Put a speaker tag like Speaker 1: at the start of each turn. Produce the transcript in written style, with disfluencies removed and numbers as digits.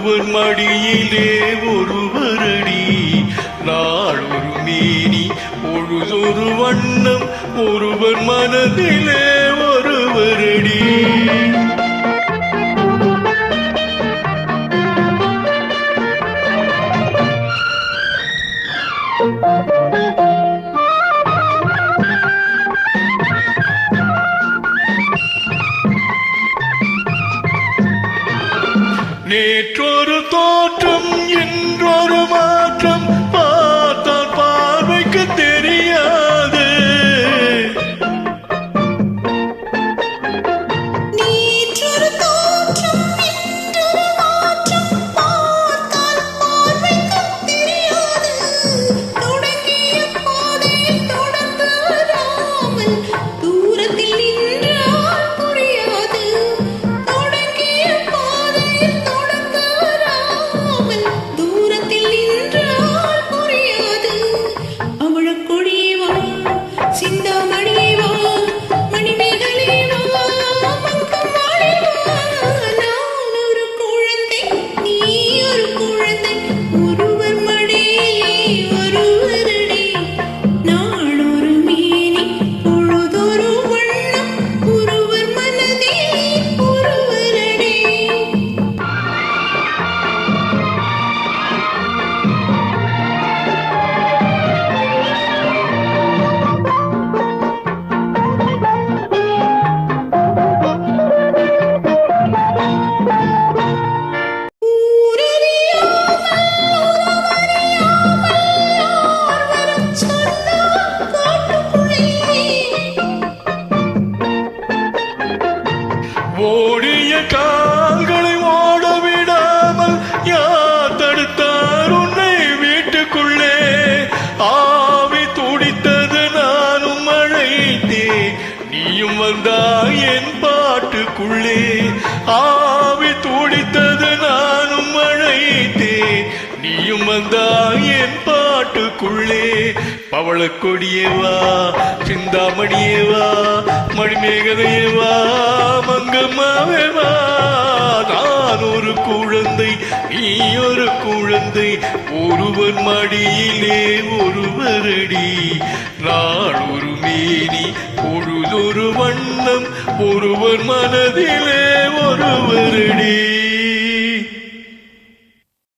Speaker 1: ஒருவர் மடியிலே ஒருவரடி நாள் ஒரு மேனி பொழுதொரு வண்ணம் ஒருவர் மனதிலே ஒருவரடி நேற்றொரு தோற்றம் என்றொரு மாற்றம் பார்த்தால் பார்வைக்கு தெரியாது ஓடிய கால்களை ஓட விடாமல் யார் தடுத்தார் உன்னை வீட்டுக்குள்ளே ஆவி துடித்தது நானும் அழைத்தேன் நீயும் வந்தாய் என் பாட்டுக்குள்ளே ஆவி துடித்தது நானும் அழைத்தேன் நீயும் வந்தாய் என் பாட்டுக்குள்ளே பவளக்கொடியேவா சிந்தாமணியேவா மணிமேகதையேவா மங்கம்மாவேவா நான் ஒரு குழந்தை நீ ஒரு குழந்தை ஒருவர் மடியிலே ஒருவரடி நாள் ஒரு மேனி பொழுதொரு வண்ணம் ஒருவர் மனதிலே ஒருவரடி